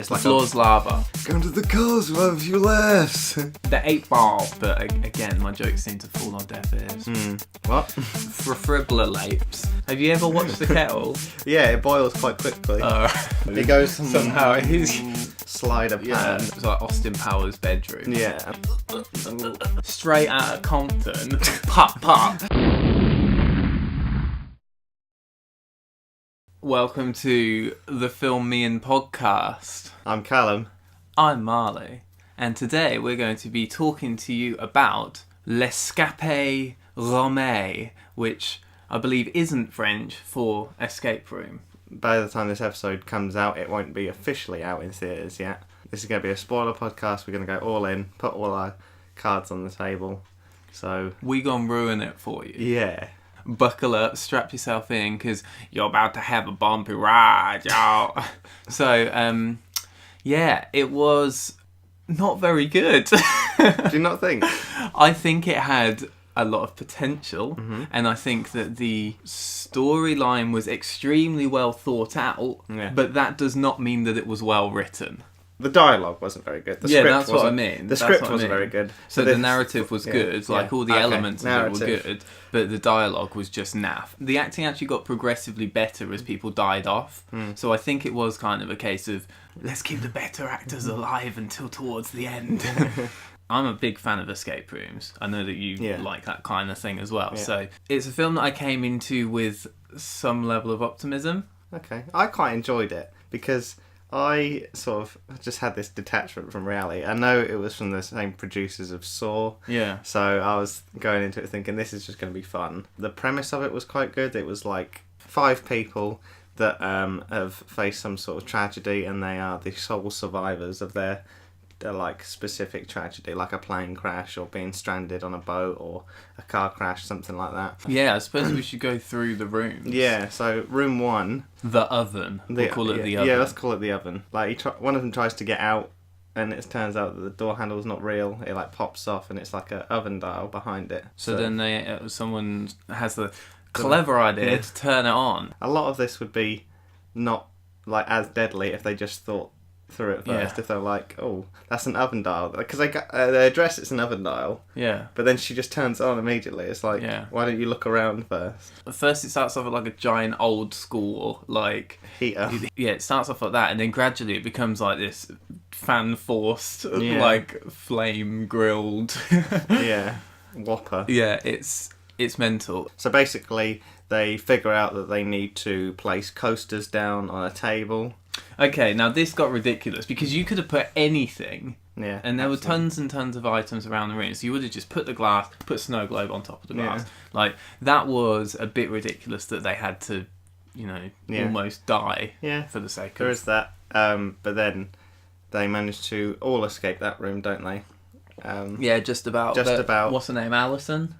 It's The like floor's lava. Come to the cars, we'll have a few laughs. The 8 ball, but again, my jokes seem to fall on deaf ears. What? Frivolapes. Have you ever watched The Kettle? Yeah, it boils quite quickly. It goes somehow he's slider pan. yeah, it's like Austin Powers' bedroom. Yeah. Straight out of Compton. Pop pop. Welcome to the Film Me In podcast. I'm Callum. I'm Marley, and today we're going to be talking to you about L'Escape Room, which I believe isn't French for escape room. By the time this episode comes out, it won't be officially out in theatres yet. This is going to be a spoiler podcast. We're going to go all in, put all our cards on the table. So We gonna ruin it for you. yeah. Buckle up, strap yourself in, because you're about to have a bumpy ride, y'all. So, yeah, it was not very good. Do you not think? I think it had a lot of potential, and I think that the storyline was extremely well thought out, but that does not mean that it was well written. The dialogue wasn't very good. That's what I mean. The script wasn't very good. So the narrative was good, all the elements of it were good, but the dialogue was just naff. The acting actually got progressively better as people died off, so I think it was kind of a case of, let's keep the better actors alive until towards the end. I'm a big fan of escape rooms. I know that you like that kind of thing as well. Yeah. So it's a film that I came into with some level of optimism. Okay. I quite enjoyed it because I sort of just had this detachment from reality. I know it was from the same producers of Saw. Yeah. So I was going into it thinking this is just going to be fun. The premise of it was quite good. It was like 5 people that have faced some sort of tragedy, and they are the sole survivors of their like specific tragedy, like a plane crash or being stranded on a boat or a car crash, something like that. Yeah, I suppose we should go through the rooms. Yeah, so room 1, the oven. We'll call it the oven. Yeah, let's call it the oven. Like one of them tries to get out, and it turns out that the door handle's not real. It like pops off, and it's like an oven dial behind it. So then someone has the clever idea to turn it on. A lot of this would be not like as deadly if they just thought through it first. If they're like, oh, that's an oven dial, because they address it's an oven dial, but then she just turns it on immediately. It's like, why don't you look around first? First it starts off with like a giant old school like heater. Yeah, it starts off like that, and then gradually it becomes like this fan forced like flame grilled whopper. It's mental. So basically they figure out that they need to place coasters down on a table. Okay, now this got ridiculous because you could have put anything, and there were tons and tons of items around the room, so you would have just put a snow globe on top of the glass. Like, that was a bit ridiculous that they had to, almost die for the sake of... There is that, but then they managed to all escape that room, don't they? Just about. What's her name?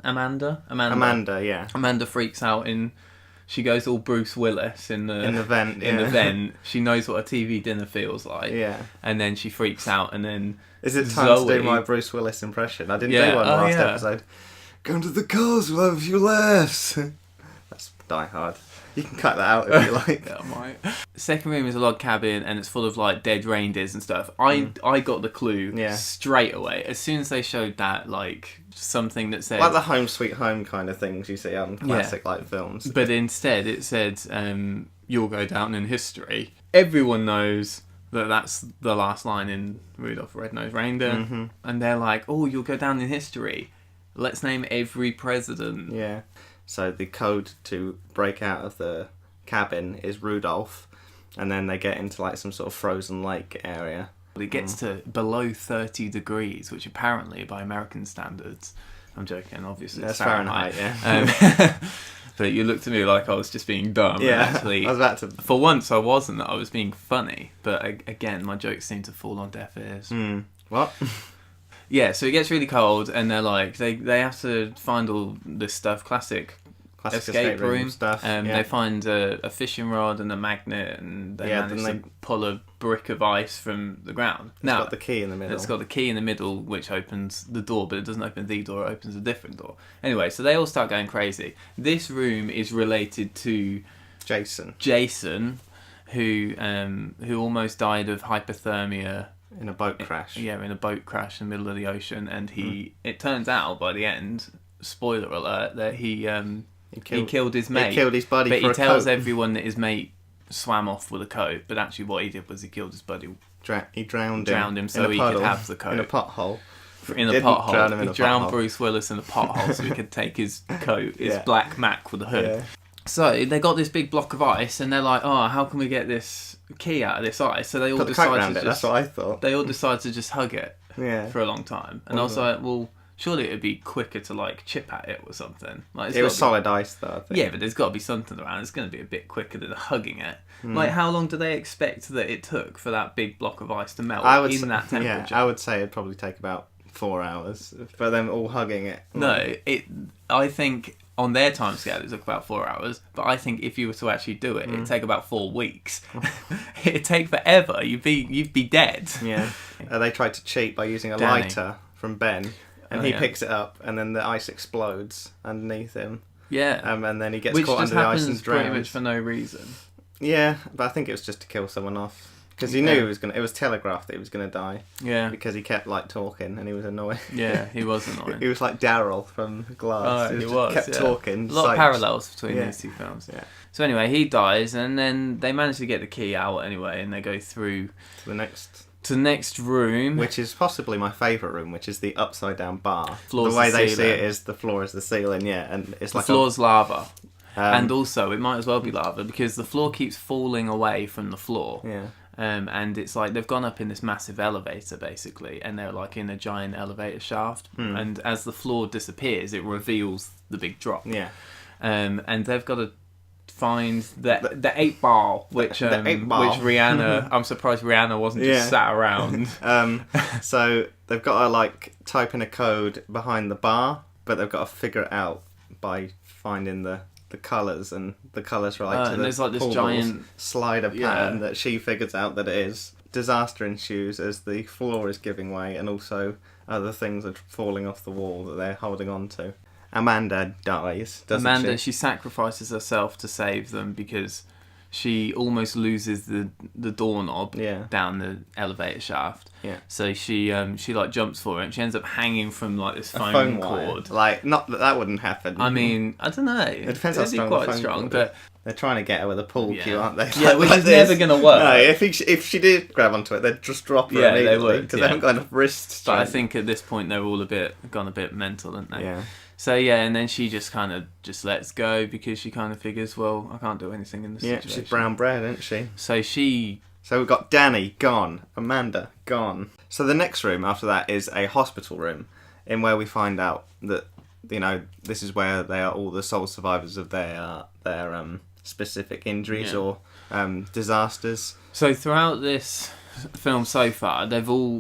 Amanda, yeah. Amanda freaks out she goes all Bruce Willis in the vent. The vent. She knows what a TV dinner feels like. Yeah. And then she freaks out, and then is it time to do my Bruce Willis impression? I didn't do one last episode. Come to the cars, we'll have a few laughs. That's Die Hard. You can cut that out if you like. Yeah, I might. Second room is a log cabin, and it's full of like dead reindeers and stuff. I got the clue straight away as soon as they showed that, like something that said like the Home Sweet Home kind of things you see on classic like films. But instead it said, "You'll go down in history." Everyone knows that that's the last line in Rudolph the Red-Nosed Reindeer, and they're like, "Oh, you'll go down in history. Let's name every president." Yeah. So the code to break out of the cabin is Rudolph, and then they get into like some sort of frozen lake area. It gets to below 30 degrees, which apparently, by American standards, I'm joking, obviously that's Fahrenheit, but you looked at me like I was just being dumb. Yeah, actually, I was about to... For once, I wasn't. I was being funny, but again, my jokes seem to fall on deaf ears. What? Yeah, so it gets really cold, and they're like, they have to find all this stuff, classic escape room stuff. They find a fishing rod and a magnet, and they manage to pull a brick of ice from the ground. It's got the key in the middle. It's got the key in the middle, which opens the door, but it doesn't open the door, it opens a different door. Anyway, so they all start going crazy. This room is related to Jason. who almost died of hypothermia in a boat crash. Yeah, in a boat crash in the middle of the ocean, and it turns out by the end, spoiler alert, that he killed his mate. He killed his buddy, but for he tells coat. Everyone that his mate swam off with a coat, but actually what he did was he killed his buddy. He drowned him so he could have the coat in a pothole. He drowned Bruce Willis in a pothole so he could take his coat, his black Mac with a hood. Yeah. So they got this big block of ice, and they're like, "Oh, how can we get this key out of this ice?" So they all decide to that's what I thought. They all decide to just hug it for a long time, and I was like, "Well, surely it'd be quicker to like chip at it or something." Like, it was solid ice, though. I think. Yeah, but there's got to be something around. It's going to be a bit quicker than hugging it. Like, how long do they expect that it took for that big block of ice to melt in that temperature? Yeah, I would say it'd probably take about 4 hours for them all hugging it. No, I think on their timescale it took about 4 hours, but I think if you were to actually do it, it'd take about 4 weeks. It'd take forever. You'd be dead. Yeah. They tried to cheat by using a lighter from Ben, and he picks it up, and then the ice explodes underneath him. Yeah. And then he gets caught under the ice and drowns. Pretty much for no reason. Yeah, but I think it was just to kill someone off. Because he knew it was telegraphed that he was going to die. Yeah. Because he kept, like, talking, and he was annoying. Yeah, he was annoying. He was like Daryl from Glass. Oh, he kept talking. A lot of parallels between these two films. Yeah. So anyway, he dies, and then they manage to get the key out anyway, and they go through to the next room. Which is possibly my favourite room, which is the upside-down bar. The way they see it is the floor is the ceiling, and it's like the floor's lava. And also, it might as well be lava, because the floor keeps falling away from the floor. Yeah. And it's like they've gone up in this massive elevator basically, and they're like in a giant elevator shaft, and as the floor disappears it reveals the big drop. Yeah. And they've got to find the 8 ball, which Rihanna I'm surprised Rihanna wasn't just sat around. So they've got to like type in a code behind the bar, but they've got to figure it out by finding the colours, and the colours relate to and there's like this giant slider pattern that she figures out that it is. Disaster ensues as the floor is giving way, and also other things are falling off the wall that they're holding on to. Amanda dies, doesn't she sacrifices herself to save them, because she almost loses the doorknob down the elevator shaft. Yeah. So she like jumps for it, and she ends up hanging from like this phone cord. Like, not that wouldn't happen. I mean, I don't know. It depends how strong the phone cord but they're trying to get her with a pool cue, aren't they? Yeah, which is never going to work. No, if she did grab onto it, they'd just drop her immediately. They would, because they haven't got enough wrist strength. But I think at this point they're all gone a bit mental, aren't they? Yeah. So and then she just kind of just lets go, because she kind of figures, well, I can't do anything in this situation. Yeah, she's brown bread, isn't she? So we've got Danny gone, Amanda gone. So the next room after that is a hospital room, in where we find out that, you know, this is where they are all the sole survivors of their specific injuries or disasters. So throughout this film so far, they've all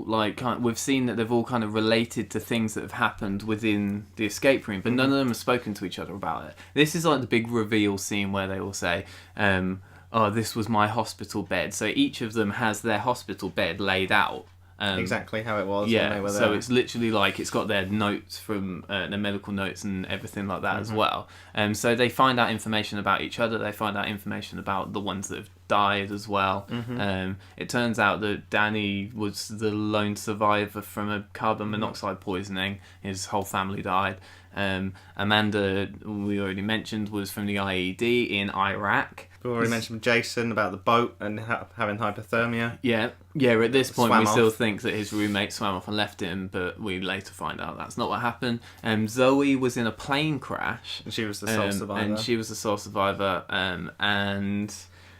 we've seen that they've all kind of related to things that have happened within the escape room, but none of them have spoken to each other about it. This is like the big reveal scene where they all say, "Oh, this was my hospital bed." So each of them has their hospital bed laid out. Exactly how it was when they were there. So it's literally like it's got their notes from their medical notes and everything like that as well. So they find out information about each other. They find out information about the ones that have died as well. It turns out that Danny was the lone survivor from a carbon monoxide poisoning. His whole family died. Amanda, we already mentioned, was from the IED in Iraq. We already mentioned Jason about the boat and having hypothermia. Yeah. At this point we still think that his roommate swam off and left him, but we later find out that's not what happened. Zoe was in a plane crash. And she was the sole survivor. And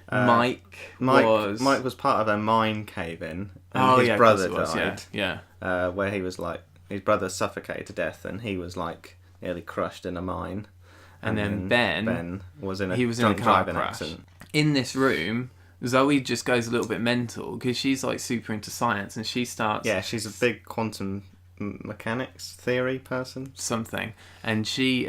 Mike was part of a mine cave-in, and his brother died. Where he was like, his brother suffocated to death, and he was like nearly crushed in a mine. And then Ben was in a car crash. Accident. In this room, Zoe just goes a little bit mental, because she's like super into science, and she starts... Yeah, she's a big quantum mechanics theory person. Something. And she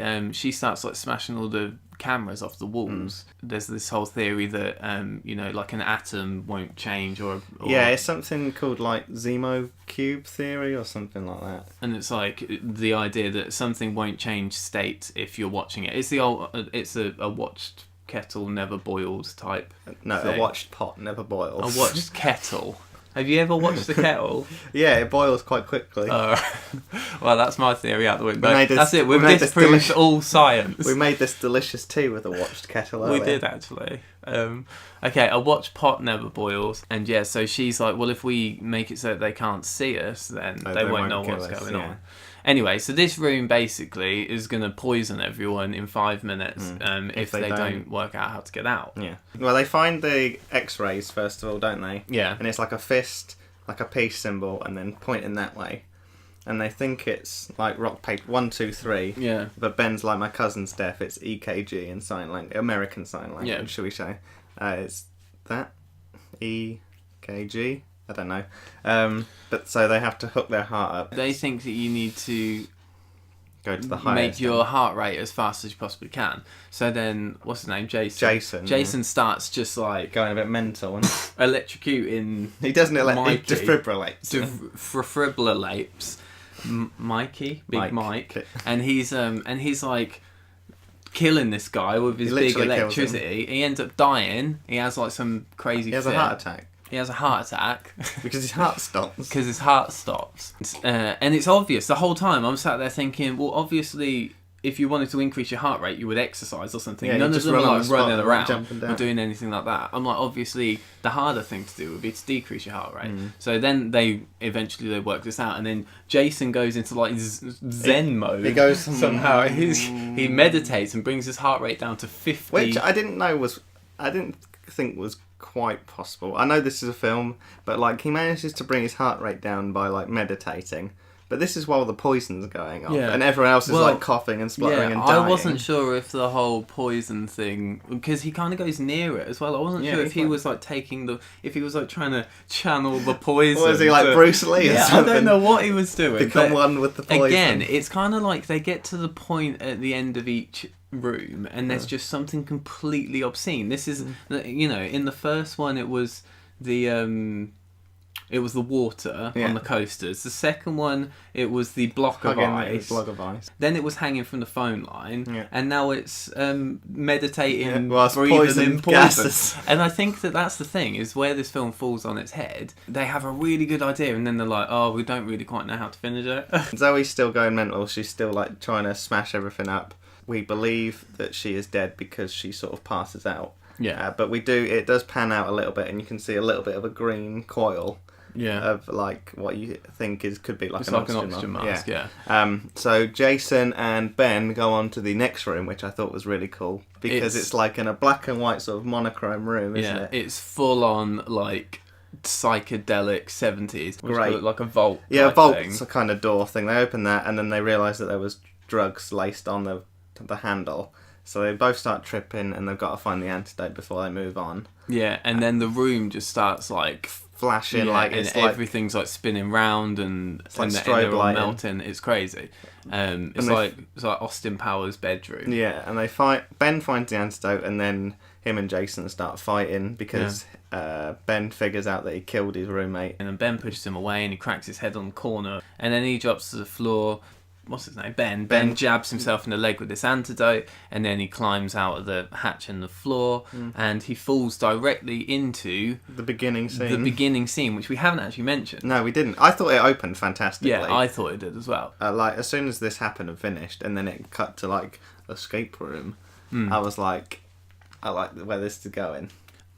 starts like smashing all the cameras off the walls. There's this whole theory that like an atom won't change or it's something called like Zemo cube theory or something like that. And it's like the idea that something won't change state if you're watching it. It's a watched kettle never boiled type No, thing. a watched pot never boils. A watched kettle. Have you ever watched the kettle? Yeah, it boils quite quickly. Well, that's my theory out the window. That's it. We've disproved all science. We made this delicious tea with a watched kettle earlier. We did, actually. Okay, a watched pot never boils. And yeah, so she's like, well, if we make it so that they can't see us, then they won't know what's going on. Anyway, so this room basically is going to poison everyone in 5 minutes if they don't work out how to get out. Yeah. Well, they find the X-rays first of all, don't they? Yeah. And it's like a fist, like a peace symbol, and then pointing that way. And they think it's like rock, paper, 1, 2, 3. Yeah. But Ben's like, my cousin's deaf. It's EKG in sign language, American sign language, shall we say? It's that EKG. I don't know. But so they have to hook their heart up. They think that you need to go to the highest. Make your heart rate as fast as you possibly can. So then, what's his name? Jason. Jason starts just like going a bit mental and electrocuting. He doesn't defibrillates. Defibrillates. Mikey, Big Mike, and he's like killing this guy with his big electricity. He ends up dying. He has like some crazy. He has a heart attack. He has a heart attack. Because his heart stops. Because his heart stops. And it's obvious. The whole time I'm sat there thinking, well, obviously, if you wanted to increase your heart rate, you would exercise or something. Yeah, None of them are like running around or doing anything like that. I'm like, obviously, the harder thing to do would be to decrease your heart rate. So then they work this out. And then Jason goes into like Zen mode. He goes somehow. He meditates and brings his heart rate down to 50. Which I didn't think was quite possible. I know this is a film, but like he manages to bring his heart rate down by like meditating. But this is while the poison's going on, and everyone else is like coughing and spluttering and dying. I wasn't sure if the whole poison thing, because he kind of goes near it as well. I wasn't sure if he was like if he was like trying to channel the poison. Or was he like Bruce Lee or something? I don't know what he was doing. Become one with the poison. Again, it's kind of like they get to the point at the end of each room and there's just something completely obscene. This is, in the first one it was the water on the coasters. The second one, it was the block of ice. Then it was hanging from the phone line, and now it's meditating, breathing in poison gases. And I think that's the thing, is where this film falls on its head. They have a really good idea, and then they're like, "Oh, we don't really quite know how to finish it." Zoe's still going mental. She's still like trying to smash everything up. We believe that she is dead because she sort of passes out. Yeah. But it does pan out a little bit, and you can see a little bit of a green coil. Yeah. Of like what you think could be like an oxygen mask. Yeah. So Jason and Ben go on to the next room, which I thought was really cool because it's like in a black and white sort of monochrome room, isn't it? It's full on like psychedelic 70s. Great. Like a vault. Yeah, a vault's a kind of door thing. They open that and then they realise that there was drugs laced on the handle. So they both start tripping and they've got to find the antidote before they move on. Yeah, and then the room just starts like flashing, and everything's like spinning round and strobe lighting. Melting. It's crazy. It's like Austin Powers' bedroom. Yeah, and Ben finds the antidote, and then him and Jason start fighting because Ben figures out that he killed his roommate, and then Ben pushes him away and he cracks his head on the corner, and then he drops to the floor. What's his name? Ben jabs himself in the leg with this antidote, and then he climbs out of the hatch in the floor, and he falls directly into the beginning scene. Which we haven't actually mentioned. No, we didn't. I thought it opened fantastically. Yeah, I thought it did as well. Like as soon as this happened and finished, and then it cut to like escape room, I was like, I like where this is going.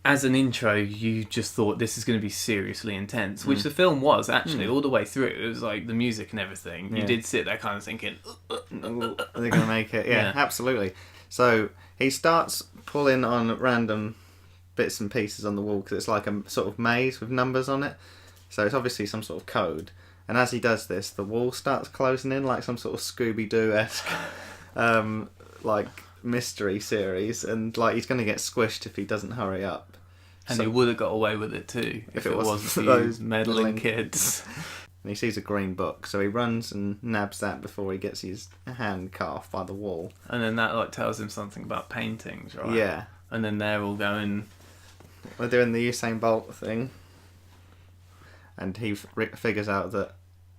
As an intro, you just thought this is going to be seriously intense, which the film was actually all the way through. It was like the music and everything. You did sit there kind of thinking, are they going to make it? Yeah, absolutely. So he starts pulling on random bits and pieces on the wall because it's like a sort of maze with numbers on it. So it's obviously some sort of code. And as he does this, the wall starts closing in like some sort of Scooby-Doo-esque like mystery series, and like he's going to get squished if he doesn't hurry up. And he would have got away with it too if it wasn't for those meddling kids. And he sees a green book, so he runs and nabs that before he gets his hand cut off by the wall. And then that like tells him something about paintings, right? Yeah. And then they're all going... We're doing the Usain Bolt thing. And he figures out that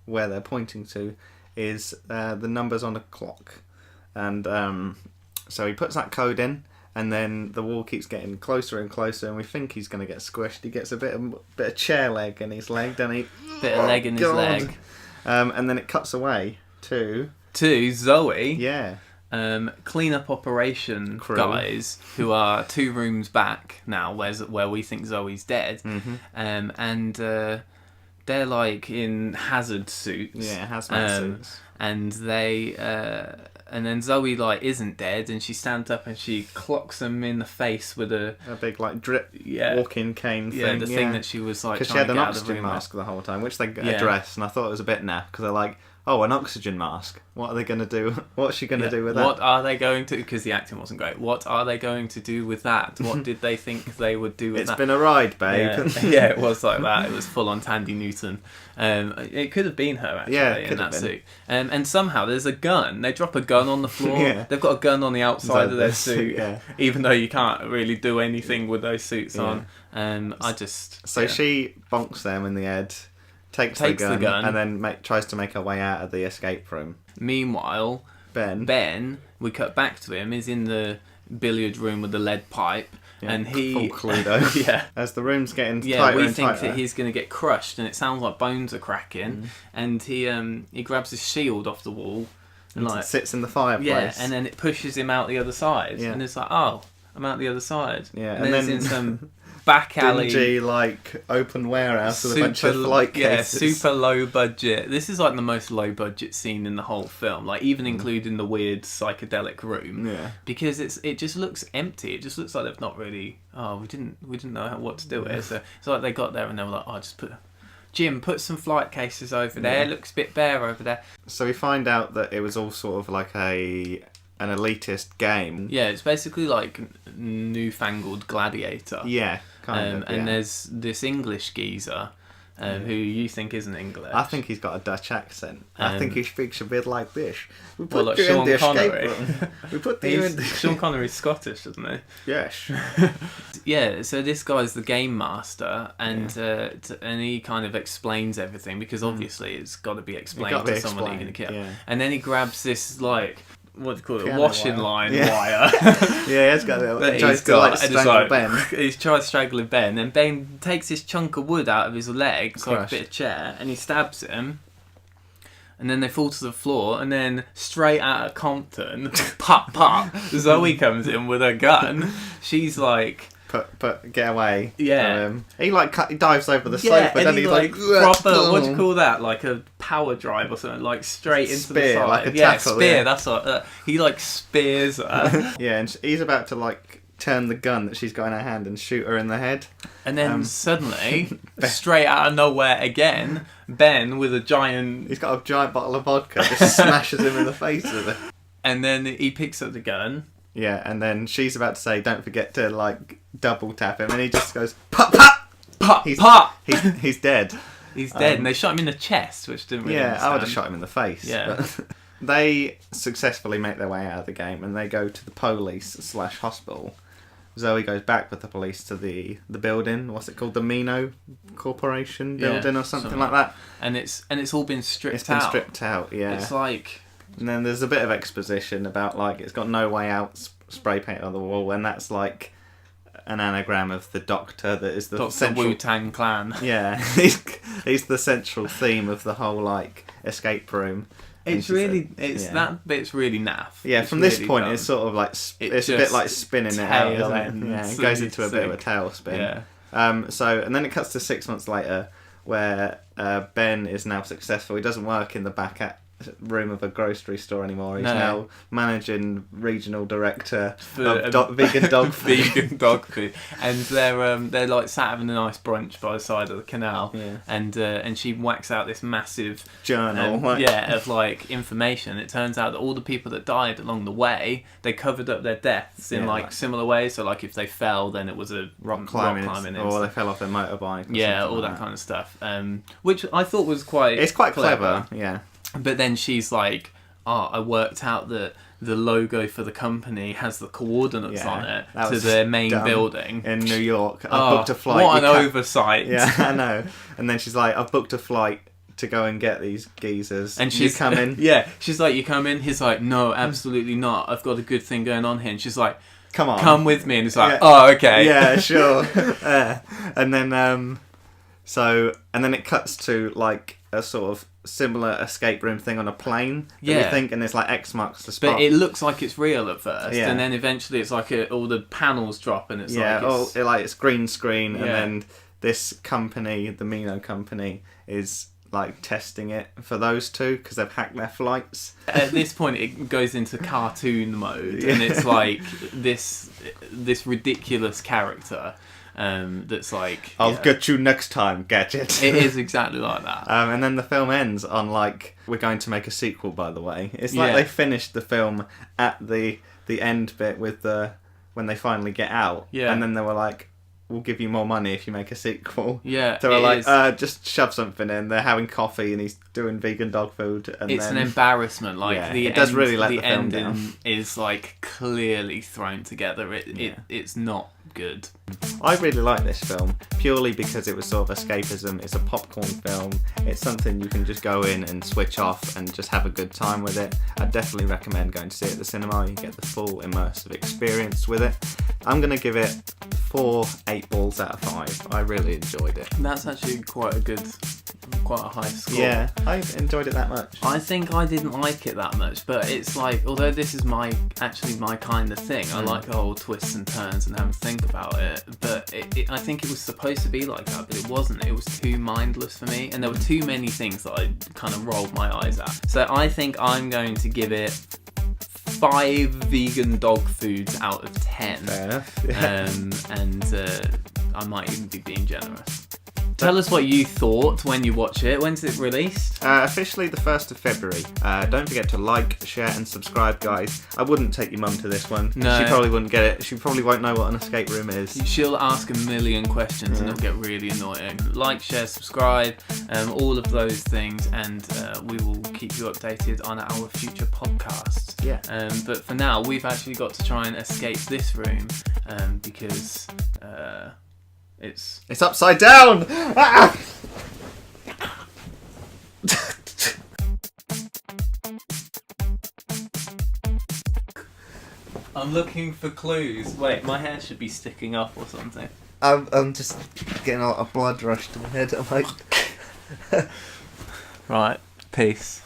where they're pointing to is the numbers on a clock. And so he puts that code in, And then the wall keeps getting closer and closer, and we think he's going to get squished. He gets a bit of chair leg in his leg, doesn't he? Bit of leg in his leg. And then it cuts away to Zoe. Yeah. Clean-up operation crew. Guys who are 2 rooms back now, where we think Zoe's dead. Mm-hmm. And they're like in hazard suits. Yeah, hazmat suits. And they... and then Zoe like isn't dead, and she stands up and she clocks them in the face with a big like drip walking cane thing. Yeah, the thing that she was like because she had an oxygen mask the whole time, which they addressed, and I thought it was a bit naff because they're like, oh, an oxygen mask. What are they going to do? What's she going to do with that? What are they going to... Because the acting wasn't great. What are they going to do with that? What did they think they would do with that? It's been a ride, babe. Yeah, it was like that. It was full on Tandy Newton. It could have been her, actually, in that suit. And somehow there's a gun. They drop a gun on the floor. Yeah. They've got a gun on the outside of their suit, even though you can't really do anything with those suits on. She bonks them in the head. Takes the gun and then tries to make her way out of the escape room. Meanwhile, Ben, we cut back to him, is in the billiard room with the lead pipe, and he... Full Cluedo. Yeah. As the room's getting tighter we and think tighter. that he's going to get crushed, and it sounds like bones are cracking, and he grabs his shield off the wall, and like sits in the fireplace. Yeah, and then it pushes him out the other side, and it's like, oh, I'm out the other side. Yeah, and then it's in some... back alley, dingy, like open warehouse with a bunch of flight cases. Yeah, super low budget. This is like the most low budget scene in the whole film, like even including the weird psychedelic room. Yeah, because it just looks empty. It just looks like they've not really. Oh, we didn't know what to do with it. So it's like they got there and they were like, oh, just put some flight cases over there. Looks a bit bare over there. So we find out that it was all sort of like an elitist game. Yeah, it's basically like newfangled Gladiator. Yeah, kind of. And there's this English geezer who you think isn't English. I think he's got a Dutch accent. I think he speaks a bit like this. We put like Sean Connery. We put you in the... Sean Connery's Scottish, isn't he? Yes. Yeah, so this guy's the game master, and he kind of explains everything, because obviously it's got to be explained to someone that you're going to kill. Yeah. And then he grabs this, like... what do you call it? Washing line wire. Yeah, he's got it. He tries to strangle Ben. He's trying to strangle Ben, and Ben takes this chunk of wood out of his leg, it's like a bit of chair, and he stabs him. And then they fall to the floor, and then straight out of Compton, pop, pop, Zoe comes in with a gun. She's like... But get away. Yeah. He he dives over the sofa, and he's like proper, what do you call that? Like a power drive or something, like straight into the side. Like a tackle, spear, that's what he like spears her. Yeah, and he's about to like turn the gun that she's got in her hand and shoot her in the head. And then suddenly, straight out of nowhere again, Ben with he's got a giant bottle of vodka, just smashes him in the face with it. And then he picks up the gun. Yeah, and then she's about to say, don't forget to like double tap him, and he just goes pop pop pop pop. He's dead. He's dead, and they shot him in the chest, which didn't really understand. I would have shot him in the face. Yeah. But they successfully make their way out of the game, and they go to the police/hospital. Zoe goes back with the police to the building. What's it called? The Mino Corporation building or something like that. And it's all been stripped out. It's been stripped out. Yeah. It's like. And then there's a bit of exposition about like it's got no way out spray painted on the wall, and that's like an anagram of the Doctor that is the Dr. central Wu-Tang Clan. Yeah, he's the central theme of the whole like escape room. That bit's really naff. Yeah, from this point it's sort of like it's a bit like spinning it out, isn't it? Yeah, it goes into a bit of a tailspin. Yeah. So and then it cuts to 6 months later, where Ben is now successful. He doesn't work in the back room of a grocery store anymore. He's now managing regional director of vegan dog food. Vegan dog food, and they're like sat having a nice brunch by the side of the canal. Yeah. And she whacks out this massive journal. Of like information. It turns out that all the people that died along the way, they covered up their deaths in like similar ways. So like if they fell, then it was a rock climbing or they fell off their motorbike. Yeah, all that kind of stuff. Which I thought was quite. It's quite clever. Yeah. But then she's like, I worked out that the logo for the company has the coordinates on it to their main building. In New York. I booked a flight. What an oversight. Yeah, I know. And then she's like, I've booked a flight to go and get these geezers. And she's coming. Yeah, she's like, you come in? He's like, no, absolutely not. I've got a good thing going on here. And she's like, come on, come with me, and it's like, oh, okay, yeah, sure. And then and then it cuts to like a sort of similar escape room thing on a plane. We think, and it's like X marks the spot. But it looks like it's real at first, and then eventually it's like all the panels drop, and it's it's green screen, and then this company, the Mino company, is like testing it for those two because they've hacked their flights. At this point, it goes into cartoon mode, and it's like this ridiculous character. That's like, I'll get you next time, Gadget. It is exactly like that. And then the film ends on like, we're going to make a sequel, by the way. It's like they finished the film at the end bit with when they finally get out. Yeah. And then they were like, we'll give you more money if you make a sequel. Yeah. They were like, just shove something in. They're having coffee and he's doing vegan dog food. And it's an embarrassment. Like it does really let the film ending down. Is like clearly thrown together. It's not good. I really like this film purely because it was sort of escapism. It's a popcorn film. It's something you can just go in and switch off and just have a good time with it. I definitely recommend going to see it at the cinema. You get the full immersive experience with it. I'm going to give it 4 8-balls out of 5. I really enjoyed it. That's actually quite a high score. Yeah, I enjoyed it that much. I think I didn't like it that much, but it's like, although this is my kind of thing, I like the whole twists and turns and having to think about it, but I think it was supposed to be like that, but it wasn't. It was too mindless for me, and there were too many things that I kind of rolled my eyes at. So I think I'm going to give it 5 vegan dog foods out of 10. Fair enough. Yeah. And I might even be being generous. Tell us what you thought when you watch it. When's it released? Officially the 1st of February. Don't forget to like, share and subscribe, guys. I wouldn't take your mum to this one. No. She probably wouldn't get it. She probably won't know what an escape room is. She'll ask a million questions and it'll get really annoying. Like, share, subscribe, all of those things, and we will keep you updated on our future podcasts. Yeah. But for now, we've actually got to try and escape this room because... It's upside down! Ah! I'm looking for clues. Wait, my hair should be sticking up or something. I'm just getting a blood rush to my head. I'm like... Right, peace.